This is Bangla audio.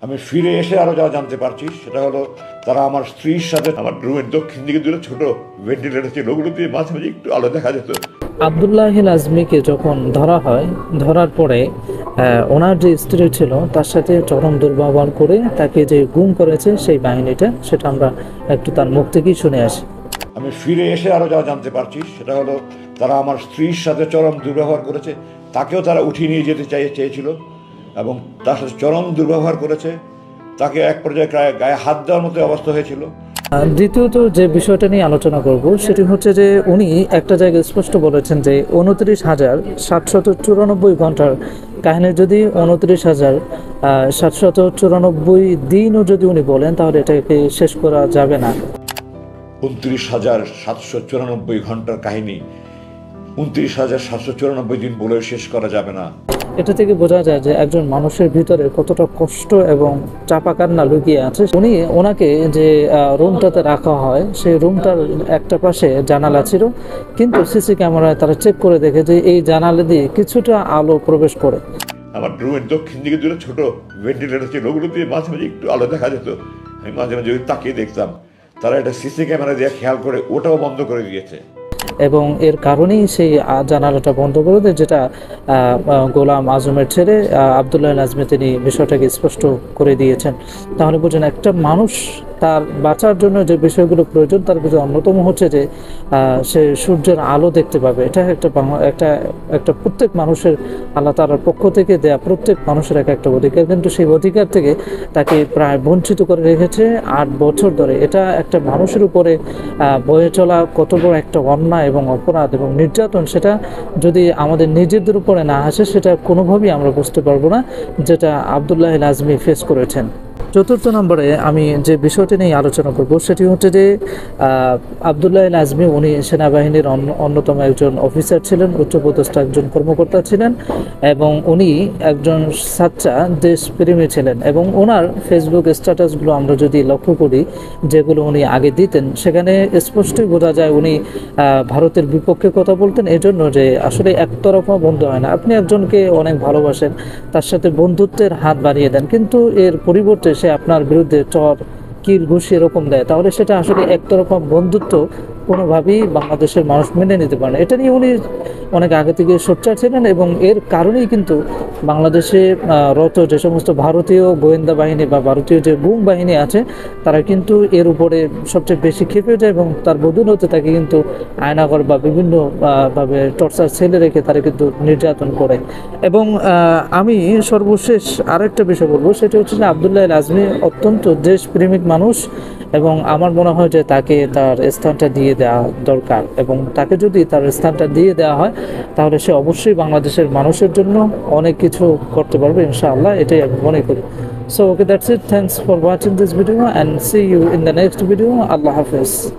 আমি ফিরে এসে আরো যা জানতে পারছি সেটা হলো তারা আমার স্ত্রীর সাথে আমার রুমের দক্ষিণ দিকে দুটো ছোট ভেন্টিলেটর ছিল, ওগুলো দিয়ে মাঝে মাঝে একটু আলো দেখা যেত। আব্দুল্লাহ আজমিকে যখন ধরা হয়, ধরার পরে ওনার যে স্ত্রী ছিল তার সাথে চরম দুর্ব্যবহার করে তাকে যে গুম করেছে সেই বাহিনীটা, সেটা আমরা একটু তার মুখ থেকেই শুনে আসি। আমি ফিরে এসে আরো যা জানতে পারছি সেটা হলো তারা আমার স্ত্রীর সাথে চরম দুর্ব্যবহার করেছে, তাকেও তারা উঠিয়ে নিয়ে যেতে চেয়েছিল এবং তার সাথে চরম দুর্ব্যবহার করেছে, তাকে এক পর্যায়ে গায়ে হাত দেওয়ার মতো অবস্থা হয়েছিল। দ্বিতীয়ত যে বিষয়টা নিয়ে আলোচনা করব সেটি হচ্ছে যে উনি একটা জায়গায় স্পষ্ট বলেছেন যে 29,794 ঘন্টার কাহিনী যদি 29,794 দিনও যদি উনি বলেন তাহলে এটাকে শেষ করা যাবে না। 29,794 ঘন্টার কাহিনী 29,794 দিন বলেও শেষ করা যাবে না। এটা থেকে বোঝা যায় যে একজন মানুষের ভিতরে কতটা কষ্ট এবং চাপা কান্না লুকিয়ে আছে। ওনাকে যে রুমটাতে রাখা হয় সেই রুমটার একটা পাশে জানালা ছিল, কিন্তু সিসি ক্যামেরায় তারা চেক করে দেখে যে এই জানালা দিয়ে কিছুটা আলো প্রবেশ করে। আমার রুমের দক্ষিণ দিকে দুটো ছোট ভেন্টিলেটর ছিল, ওগুলো দিয়ে মাঝে মাঝে একটু আলো দেখা যেত। আমি মাঝে মাঝে তাকিয়ে দেখতাম, তারা এটা সিসি ক্যামেরা দিয়ে খেয়াল করে ওটাও বন্ধ করে দিয়েছে এবং এর কারণেই সেই জানালাটা বন্ধ করে দেয়, যেটা গোলাম আজমের ছেলে আব্দুল্লাহ আজমি তিনি বিষয়টাকে স্পষ্ট করে দিয়েছেন। তাহলে বুঝেন একটা মানুষ তার বাঁচার জন্য যে বিষয়গুলো প্রয়োজন তার ভিতরে অন্যতম হচ্ছে যে সে সূর্যের আলো দেখতে পাবে। এটা একটা প্রত্যেক মানুষের আল্লাহ তাআলার পক্ষ থেকে দেয়া প্রত্যেক মানুষের একটা অধিকার, কিন্তু সেই অধিকার থেকে তাকে প্রায় বঞ্চিত করে রেখেছে 8 বছর ধরে। এটা একটা মানুষের উপরে বয়ে চলা কত বড় একটা অন্যায় এবং অপরাধ এবং নির্যাতন, সেটা যদি আমাদের নিজেদের উপরে না আসে সেটা কোনোভাবেই আমরা বুঝতে পারবো না, যেটা আব্দুল্লাহ আজমি ফেস করেছেন। চতুর্থ নম্বরে আমি যে বিষয়টি নিয়ে আলোচনা করব সেটি হচ্ছে যে আব্দুল্লাহ আজমি উনি সেনাবাহিনীর অন্যতম একজন অফিসার ছিলেন, উচ্চপদস্থ একজন কর্মকর্তা ছিলেন এবং উনি একজন সাচ্চা দেশপ্রেমী ছিলেন। এবং ওনার ফেসবুক স্ট্যাটাসগুলো আমরা যদি লক্ষ্য করি, যেগুলো উনি আগে দিতেন, সেখানে স্পষ্টই বোঝা যায় উনি ভারতের বিপক্ষে কথা বলতেন, এজন্য যে আসলে একতরফা বন্ধু হয় না। আপনি একজনকে অনেক ভালোবাসেন, তার সাথে বন্ধুত্বের হাত বাড়িয়ে দেন, কিন্তু এর পরিবর্তে সে আপনার বিরুদ্ধে চর কিল ঘুষি এরকম দেয়, তাহলে সেটা আসলে একতরফা বন্ধুত্ব কোনোভাবেই বাংলাদেশের মানুষ মেনে নিতে পারে না। এটা নিয়ে উনি অনেক আগে থেকে সোচ্চার ছিলেন এবং এর কারণেই কিন্তু বাংলাদেশে রত যে সমস্ত ভারতীয় গোয়েন্দা বাহিনী বা ভারতীয় যে গুম বাহিনী আছে তারা কিন্তু এর উপরে সবচেয়ে বেশি ক্ষেপে যায় এবং তার বদৌলতে তাকে কিন্তু আয়নাঘর বা বিভিন্ন ভাবে টর্চার সেলে রেখে তারা কিন্তু নির্যাতন করে। এবং আমি সর্বশেষ আরেকটা বিষয় বলবো, সেটা হচ্ছে যে আব্দুল্লাহ আজমি অত্যন্ত দেশপ্রেমিক মানুষ এবং আমার মনে হয় যে তাকে তার স্থানটা দিয়ে দেওয়া দরকার, এবং তাকে যদি তার স্থানটা দিয়ে দেওয়া হয় তাহলে সে অবশ্যই বাংলাদেশের মানুষের জন্য অনেক কিছু করতে পারবে ইনশাআল্লাহ, এটাই আমি মনে করি। So okay, that's it. Thanks for watching this video and see you in the next video. Allah Hafiz.